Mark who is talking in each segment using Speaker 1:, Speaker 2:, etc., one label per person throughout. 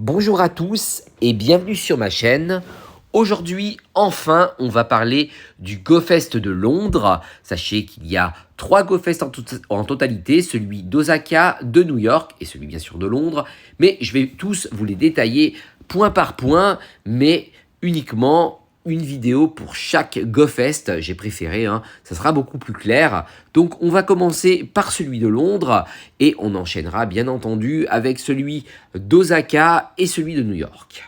Speaker 1: Bonjour à tous et bienvenue sur ma chaîne. Aujourd'hui, enfin, on va parler du GoFest de Londres. Sachez qu'il y a 3 GoFest en totalité, celui d'Osaka, de New York et celui bien sûr de Londres. Mais je vais tous vous les détailler point par point, mais uniquement une vidéo pour chaque GoFest. J'ai préféré, ça sera beaucoup plus clair. Donc on va commencer par celui de Londres et on enchaînera bien entendu avec celui d'Osaka et celui de New York.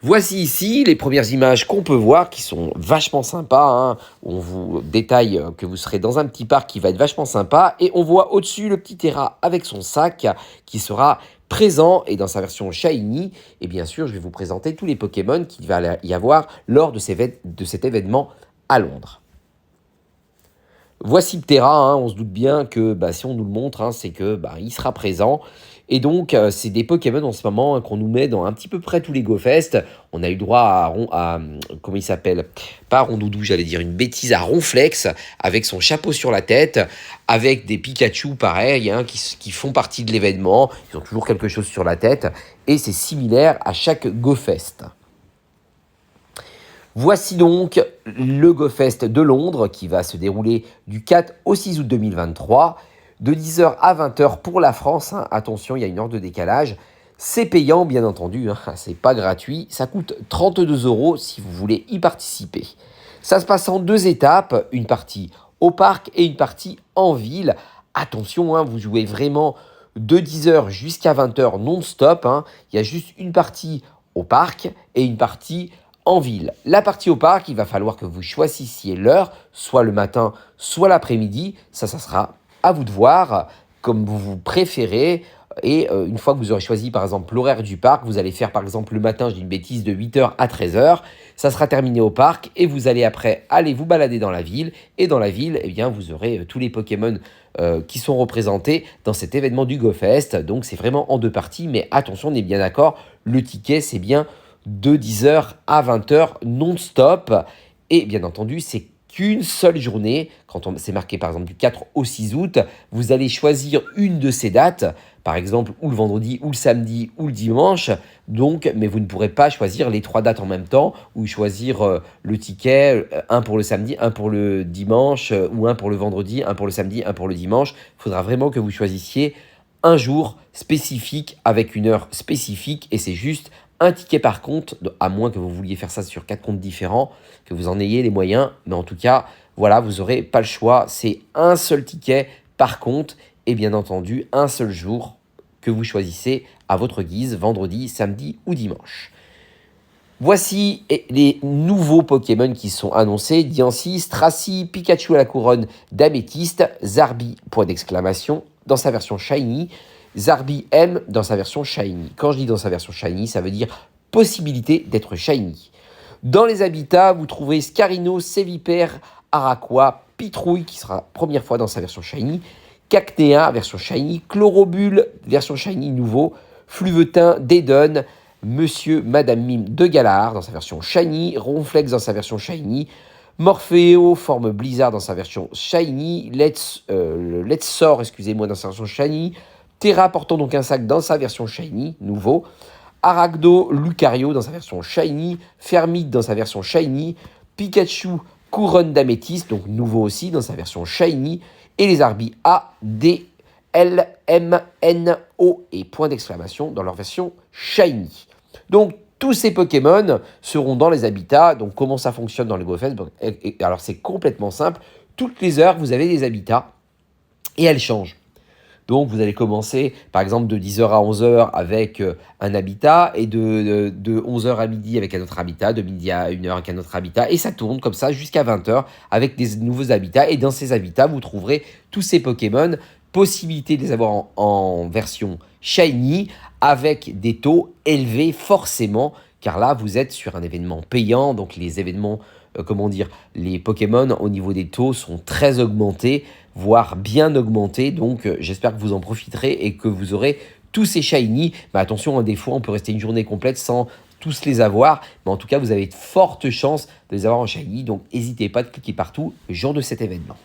Speaker 1: Voici ici les premières images qu'on peut voir qui sont vachement sympas. On vous détaille que vous serez dans un petit parc qui va être vachement sympa. Et on voit au-dessus le petit Terra avec son sac qui sera présent et dans sa version Shiny. Et bien sûr, je vais vous présenter tous les Pokémon qu'il va y avoir lors de cet événement à Londres. Voici Ptera, on se doute bien que si on nous le montre, c'est que il sera présent. Et donc, c'est des Pokémon en ce moment qu'on nous met dans un petit peu près tous les GoFest. On a eu droit à comment il s'appelle? Pas Rondoudou, j'allais dire une bêtise, à Ronflex, avec son chapeau sur la tête, avec des Pikachu pareil, qui font partie de l'événement. Ils ont toujours quelque chose sur la tête. Et c'est similaire à chaque GoFest. Voici donc le GoFest de Londres qui va se dérouler du 4 au 6 août 2023, de 10h à 20h pour la France. Attention, il y a une heure de décalage. C'est payant, bien entendu, c'est pas gratuit. Ça coûte 32 € si vous voulez y participer. Ça se passe en 2 étapes, une partie au parc et une partie en ville. Attention, vous jouez vraiment de 10h jusqu'à 20h non-stop. Il y a juste une partie au parc et une partie en ville. La partie au parc, il va falloir que vous choisissiez l'heure, soit le matin, soit l'après-midi. Ça sera à vous de voir, comme vous préférez. Et une fois que vous aurez choisi, par exemple, l'horaire du parc, vous allez faire, par exemple, le matin, je dis une bêtise, de 8h à 13h. Ça sera terminé au parc et vous allez après aller vous balader dans la ville. Et dans la ville, vous aurez tous les Pokémon qui sont représentés dans cet événement du GoFest. Donc, c'est vraiment en 2 parties. Mais attention, on est bien d'accord, le ticket, c'est bien de 10h à 20h non-stop. Et bien entendu, c'est qu'une seule journée. Quand c'est marqué par exemple du 4 au 6 août, vous allez choisir une de ces dates, par exemple ou le vendredi, ou le samedi, ou le dimanche. Donc, mais vous ne pourrez pas choisir les 3 dates en même temps, ou choisir le ticket, un pour le samedi, un pour le dimanche, ou un pour le vendredi, un pour le samedi, un pour le dimanche. Il faudra vraiment que vous choisissiez un jour spécifique avec une heure spécifique, et c'est juste un ticket par compte, à moins que vous vouliez faire ça sur 4 comptes différents, que vous en ayez les moyens. Mais en tout cas, voilà, vous n'aurez pas le choix. C'est un seul ticket par compte et bien entendu, un seul jour que vous choisissez à votre guise, vendredi, samedi ou dimanche. Voici les nouveaux Pokémon qui sont annoncés. Diancie, Stracy, Pikachu à la couronne d'améthyste, Zarbi, point d'exclamation, dans sa version Shiny, Zarbi M dans sa version Shiny. Quand je dis dans sa version Shiny, ça veut dire possibilité d'être Shiny. Dans les habitats, vous trouverez Scarino, Sévipère, Araquois, Pitrouille, qui sera première fois dans sa version Shiny, Cacnea, version Shiny, Chlorobule, version Shiny nouveau, Fluvetin, Dedon, Monsieur, Madame Mime de Galar dans sa version Shiny, Ronflex dans sa version Shiny, Morpheo, forme Blizzard dans sa version Shiny, Let's Sort, excusez-moi, dans sa version Shiny, Terra portant donc un sac dans sa version Shiny, nouveau, Aragdo, Lucario dans sa version Shiny, Fermite dans sa version Shiny, Pikachu, couronne d'améthyste, donc nouveau aussi dans sa version Shiny, et les Arbi A, D, L, M, N, O et point d'exclamation dans leur version Shiny. Donc, tous ces Pokémon seront dans les habitats. Donc, comment ça fonctionne dans les GoFest? Alors, c'est complètement simple. Toutes les heures, vous avez des habitats et elles changent. Donc, vous allez commencer, par exemple, de 10h à 11h avec un habitat et de 11h à midi avec un autre habitat, de midi à 1h avec un autre habitat. Et ça tourne comme ça jusqu'à 20h avec des nouveaux habitats. Et dans ces habitats, vous trouverez tous ces Pokémon. Possibilité de les avoir en version Shiny avec des taux élevés forcément. Car là, vous êtes sur un événement payant. Donc, les événements, les Pokémon au niveau des taux sont très augmentés, voire bien augmentés. Donc, j'espère que vous en profiterez et que vous aurez tous ces Shiny. Mais attention, des fois, on peut rester une journée complète sans tous les avoir. Mais en tout cas, vous avez de fortes chances de les avoir en Shiny. Donc, n'hésitez pas de cliquer partout le jour de cet événement.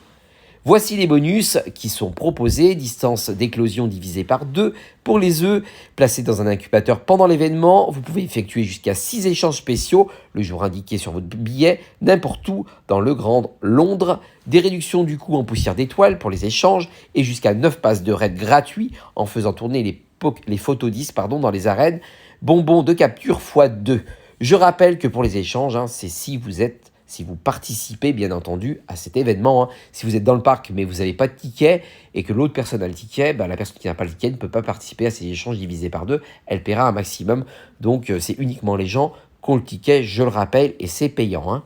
Speaker 1: Voici les bonus qui sont proposés. Distance d'éclosion divisée par 2 pour les œufs placés dans un incubateur pendant l'événement. Vous pouvez effectuer jusqu'à 6 échanges spéciaux le jour indiqué sur votre billet, n'importe où dans le Grand Londres. Des réductions du coût en poussière d'étoiles pour les échanges et jusqu'à 9 passes de raid gratuits en faisant tourner les photodisques dans les arènes. Bonbons de capture x2. Je rappelle que pour les échanges, c'est si vous participez bien entendu à cet événement. Si vous êtes dans le parc mais vous n'avez pas de ticket et que l'autre personne a le ticket, la personne qui n'a pas le ticket ne peut pas participer à ces échanges divisés par 2. Elle paiera un maximum. Donc c'est uniquement les gens qui ont le ticket, je le rappelle, et c'est payant.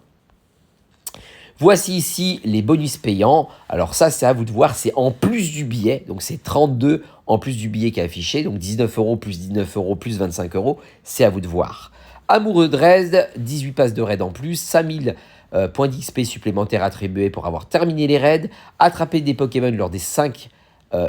Speaker 1: Voici ici les bonus payants. Alors ça, c'est à vous de voir, c'est en plus du billet. Donc c'est 32 en plus du billet qui est affiché. Donc 19 € plus 19 € plus 25 €. C'est à vous de voir. Amoureux de raid, 18 passes de raid en plus, 5000 points d'XP supplémentaires attribués pour avoir terminé les raids, attraper des Pokémon lors des 5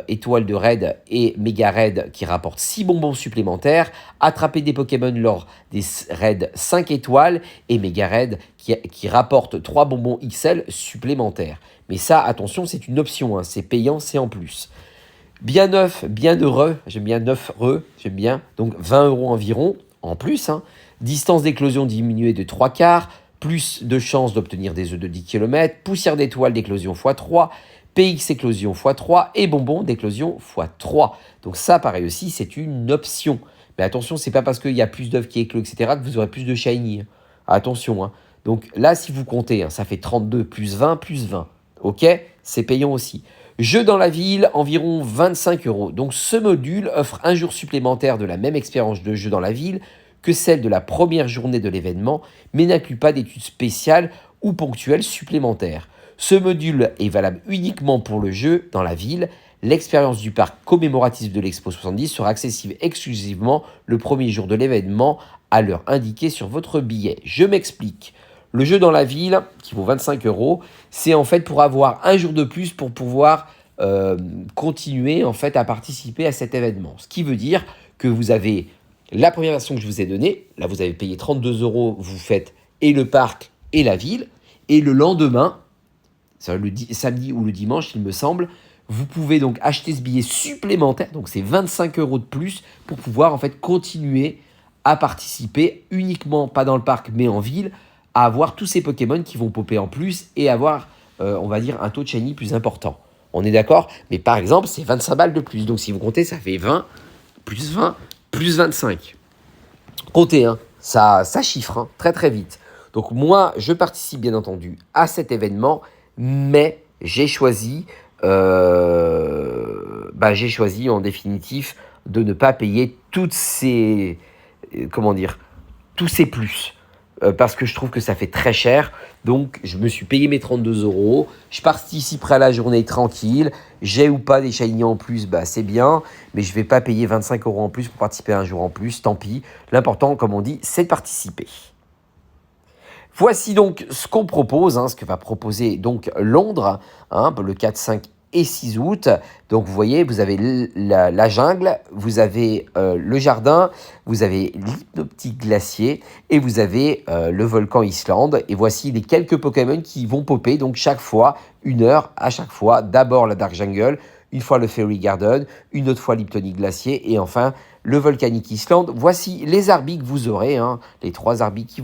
Speaker 1: étoiles de raid et méga raid qui rapportent 6 bonbons supplémentaires, attraper des Pokémon lors des raids 5 étoiles et méga raid qui rapportent 3 bonbons XL supplémentaires. Mais ça, attention, c'est une option, c'est payant, c'est en plus. Bien neuf, bien heureux, j'aime bien 9 heureux, j'aime bien, donc 20 € environ en plus. Distance d'éclosion diminuée de 3/4, plus de chances d'obtenir des œufs de 10 km, poussière d'étoile d'éclosion x3, PX éclosion x3 et bonbons d'éclosion x3. Donc ça, pareil aussi, c'est une option. Mais attention, c'est pas parce qu'il y a plus d'œufs qui éclosent, etc., que vous aurez plus de shiny. Attention. Donc là, si vous comptez, ça fait 32 plus 20 plus 20. Ok, c'est payant aussi. Jeu dans la ville, environ 25 €. Donc ce module offre un jour supplémentaire de la même expérience de jeu dans la ville que celle de la première journée de l'événement, mais n'inclut pas d'études spéciales ou ponctuelles supplémentaires. Ce module est valable uniquement pour le jeu dans la ville. L'expérience du parc commémoratif de l'Expo 70 sera accessible exclusivement le premier jour de l'événement à l'heure indiquée sur votre billet. Je m'explique. Le jeu dans la ville, qui vaut 25 €, c'est en fait pour avoir un jour de plus pour pouvoir continuer en fait à participer à cet événement. Ce qui veut dire que vous avez la première version que je vous ai donnée, là vous avez payé 32 €, vous faites et le parc et la ville, et le lendemain, c'est le samedi ou le dimanche il me semble, vous pouvez donc acheter ce billet supplémentaire, donc c'est 25 € de plus pour pouvoir en fait continuer à participer uniquement, pas dans le parc mais en ville, à avoir tous ces Pokémon qui vont popper en plus et avoir, on va dire, un taux de shiny plus important. On est d'accord? Mais par exemple, c'est 25 balles de plus. Donc si vous comptez, ça fait 20 plus 20 plus 25. Comptez, ça chiffre très très vite. Donc moi, je participe bien entendu à cet événement, mais j'ai choisi en définitive de ne pas payer toutes ces, tous ces plus. Parce que je trouve que ça fait très cher. Donc, je me suis payé mes 32 €. Je participerai à la journée tranquille. J'ai ou pas des shiny en plus, c'est bien. Mais je ne vais pas payer 25 € en plus pour participer à un jour en plus. Tant pis. L'important, comme on dit, c'est de participer. Voici donc ce qu'on propose, ce que va proposer donc Londres, le 4, 5 et 6 août. Donc vous voyez, vous avez la jungle, vous avez le jardin, vous avez l'hypnotique glacier et vous avez le volcan Islande. Et voici les quelques Pokémon qui vont popper, donc chaque fois, 1 heure à chaque fois. D'abord la Dark Jungle, une fois le Fairy Garden, une autre fois l'hypnotique glacier et enfin le Volcanic Island. Voici les arbis que vous aurez, les 3 arbis qui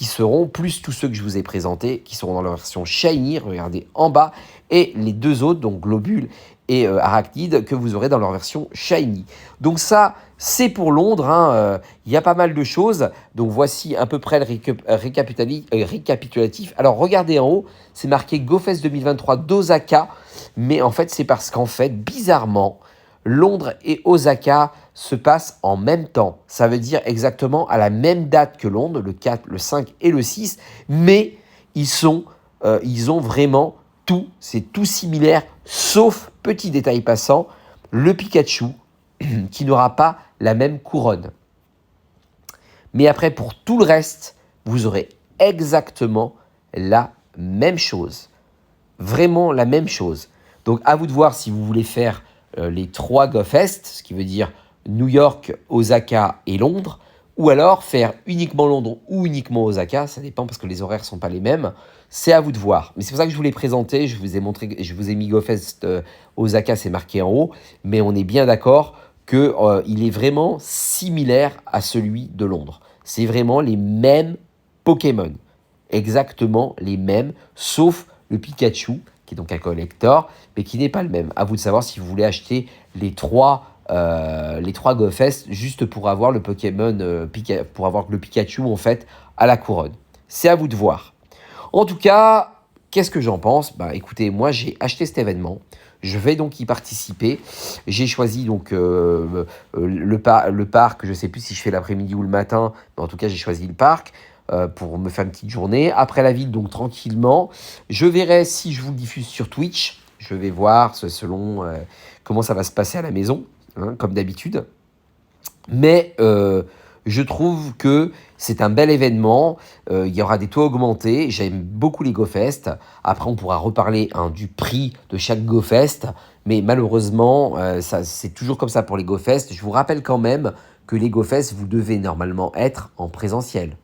Speaker 1: seront, plus tous ceux que je vous ai présentés, qui seront dans leur version Shiny, regardez en bas, et les 2 autres, donc Globule et Arachnide, que vous aurez dans leur version Shiny. Donc ça, c'est pour Londres, il y a pas mal de choses. Donc voici à peu près le récapitulatif. Alors regardez en haut, c'est marqué GoFest 2023 d'Osaka, mais en fait, c'est parce qu'en fait, bizarrement, Londres et Osaka se passent en même temps. Ça veut dire exactement à la même date que Londres, le 4, le 5 et le 6, mais ils ont vraiment tout, c'est tout similaire, sauf, petit détail passant, le Pikachu qui n'aura pas la même couronne. Mais après, pour tout le reste, vous aurez exactement la même chose. Vraiment la même chose. Donc, à vous de voir si vous voulez faire les 3 GoFest, ce qui veut dire New York, Osaka et Londres, ou alors faire uniquement Londres ou uniquement Osaka, ça dépend parce que les horaires sont pas les mêmes. C'est à vous de voir. Mais c'est pour ça que je vous l'ai présenté, je vous ai montré, je vous ai mis GoFest Osaka, c'est marqué en haut, mais on est bien d'accord que il est vraiment similaire à celui de Londres. C'est vraiment les mêmes Pokémon, exactement les mêmes, sauf le Pikachu, qui est donc un collector, mais qui n'est pas le même. À vous de savoir si vous voulez acheter les trois GoFest juste pour avoir le Pokémon, pour avoir le Pikachu en fait à la couronne. C'est à vous de voir. En tout cas, qu'est-ce que j'en pense? Bah écoutez, moi j'ai acheté cet événement. Je vais donc y participer. J'ai choisi donc le parc. Je ne sais plus si je fais l'après-midi ou le matin, mais en tout cas j'ai choisi le parc pour me faire une petite journée. Après la ville, donc tranquillement. Je verrai si je vous le diffuse sur Twitch. Je vais voir selon comment ça va se passer à la maison, hein, comme d'habitude. Mais je trouve que c'est un bel événement. Il y aura des taux augmentés. J'aime beaucoup les GoFest. Après, on pourra reparler hein, du prix de chaque GoFest. Mais malheureusement, c'est toujours comme ça pour les GoFest. Je vous rappelle quand même que les GoFest, vous devez normalement être en présentiel.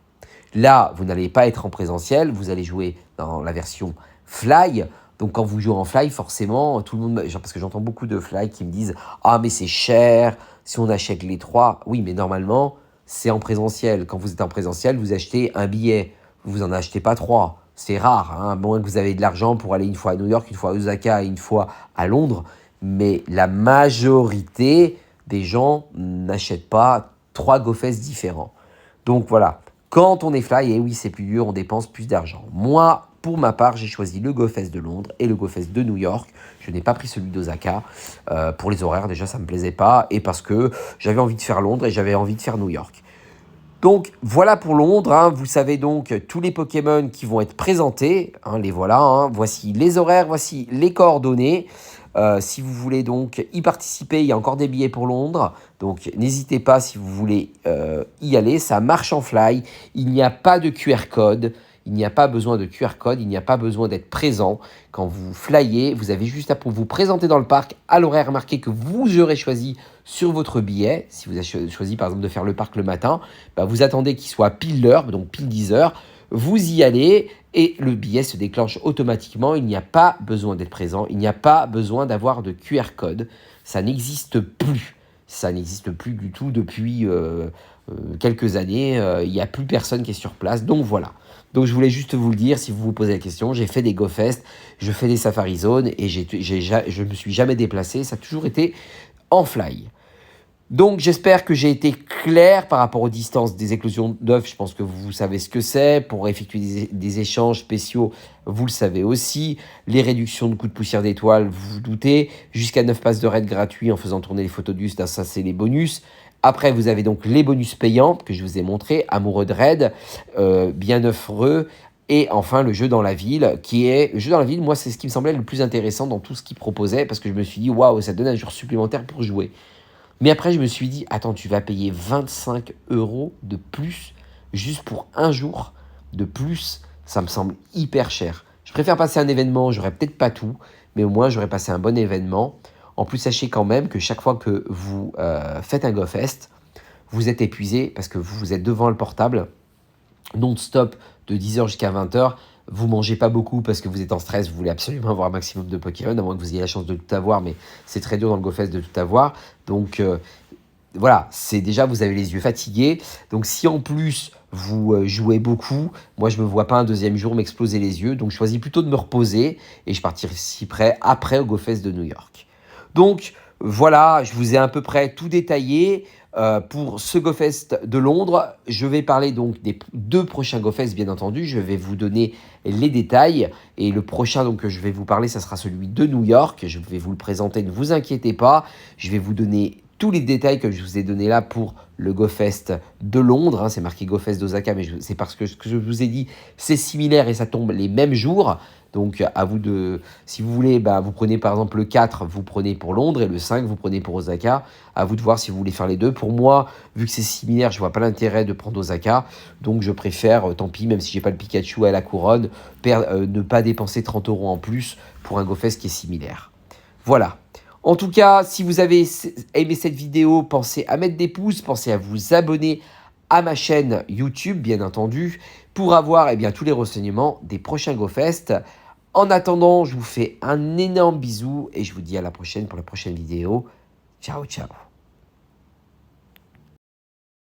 Speaker 1: Là, vous n'allez pas être en présentiel. Vous allez jouer dans la version Fly. Donc, quand vous jouez en Fly, forcément, tout le monde... Parce que j'entends beaucoup de Fly qui me disent « Ah, mais c'est cher !» Si on achète les trois, oui, mais normalement, c'est en présentiel. Quand vous êtes en présentiel, vous achetez un billet. Vous n'en achetez pas trois. C'est rare, hein, à moins que vous avez de l'argent pour aller une fois à New York, une fois à Osaka et une fois à Londres. Mais la majorité des gens n'achètent pas trois GoFest différents. Donc voilà, quand on est fly, et oui, c'est plus dur, on dépense plus d'argent. Moi, pour ma part, j'ai choisi le GoFest de Londres et le GoFest de New York. Je n'ai pas pris celui d'Osaka. Pour les horaires, déjà, ça ne me plaisait pas. Et parce que j'avais envie de faire Londres et j'avais envie de faire New York. Donc, voilà pour Londres. Hein. Vous savez donc tous les Pokémon qui vont être présentés. Hein, les voilà. Hein. Voici les horaires, voici les coordonnées. Si vous voulez donc y participer, il y a encore des billets pour Londres. Donc, n'hésitez pas si vous voulez y aller. Ça marche en fly. Il n'y a pas de QR code. Il n'y a pas besoin de QR code, il n'y a pas besoin d'être présent. Quand vous flyez, vous avez juste à vous présenter dans le parc à l'horaire marqué que vous aurez choisi sur votre billet. Si vous avez choisi par exemple de faire le parc le matin, bah, vous attendez qu'il soit pile l'heure, donc pile 10 heures. Vous y allez et le billet se déclenche automatiquement. Il n'y a pas besoin d'être présent, il n'y a pas besoin d'avoir de QR code. Ça n'existe plus. Ça n'existe plus du tout depuis quelques années. Il n'y a plus personne qui est sur place. Donc voilà. Donc je voulais juste vous le dire, si vous vous posez la question, j'ai fait des GoFest, je fais des Safari Zone et je ne me suis jamais déplacé, ça a toujours été en fly. Donc j'espère que j'ai été clair par rapport aux distances des éclosions d'œufs, je pense que vous savez ce que c'est. Pour effectuer des échanges spéciaux, vous le savez aussi. Les réductions de coûts de poussière d'étoiles, vous vous doutez. Jusqu'à 9 passes de raid gratuits en faisant tourner les photos du ça c'est les bonus. Après, vous avez donc les bonus payants que je vous ai montré, amoureux de raid, bien heureux, et enfin le jeu dans la ville, qui est... Le jeu dans la ville, moi, c'est ce qui me semblait le plus intéressant dans tout ce qu'il proposait, parce que je me suis dit, waouh, ça donne un jour supplémentaire pour jouer. Mais après, je me suis dit, attends, tu vas payer 25 € de plus, juste pour un jour de plus, ça me semble hyper cher. Je préfère passer un événement, j'aurais peut-être pas tout, mais au moins, j'aurais passé un bon événement. En plus, sachez quand même que chaque fois que vous faites un GoFest, vous êtes épuisé parce que vous êtes devant le portable, non-stop, de 10 h jusqu'à 20 h. Vous mangez pas beaucoup parce que vous êtes en stress, vous voulez absolument avoir un maximum de Pokémon, à moins que vous ayez la chance de tout avoir, mais c'est très dur dans le GoFest de tout avoir. Donc voilà, c'est déjà, vous avez les yeux fatigués. Donc si en plus vous jouez beaucoup, moi je me vois pas un deuxième jour m'exploser les yeux, donc je choisis plutôt de me reposer et je participerai après au GoFest de New York. Donc voilà, je vous ai à peu près tout détaillé. Pour ce GoFest de Londres, je vais parler donc des deux prochains GoFest, bien entendu. Je vais vous donner les détails. Et le prochain donc, que je vais vous parler, ça sera celui de New York. Je vais vous le présenter, ne vous inquiétez pas. Je vais vous donner tous les détails que je vous ai donnés là pour le GoFest de Londres. Hein. C'est marqué GoFest d'Osaka, mais c'est parce que ce que je vous ai dit, c'est similaire et ça tombe les mêmes jours. Donc, à vous de... Si vous voulez, bah, vous prenez par exemple le 4, vous prenez pour Londres, et le 5, vous prenez pour Osaka. À vous de voir si vous voulez faire les deux. Pour moi, vu que c'est similaire, je vois pas l'intérêt de prendre Osaka. Donc, je préfère, tant pis, même si j'ai pas le Pikachu à la couronne, ne pas dépenser 30 € en plus pour un GoFest qui est similaire. Voilà. En tout cas, si vous avez aimé cette vidéo, pensez à mettre des pouces, pensez à vous abonner à ma chaîne YouTube, bien entendu, pour avoir tous les renseignements des prochains GoFest. En attendant, je vous fais un énorme bisou et je vous dis à la prochaine pour la prochaine vidéo. Ciao, ciao.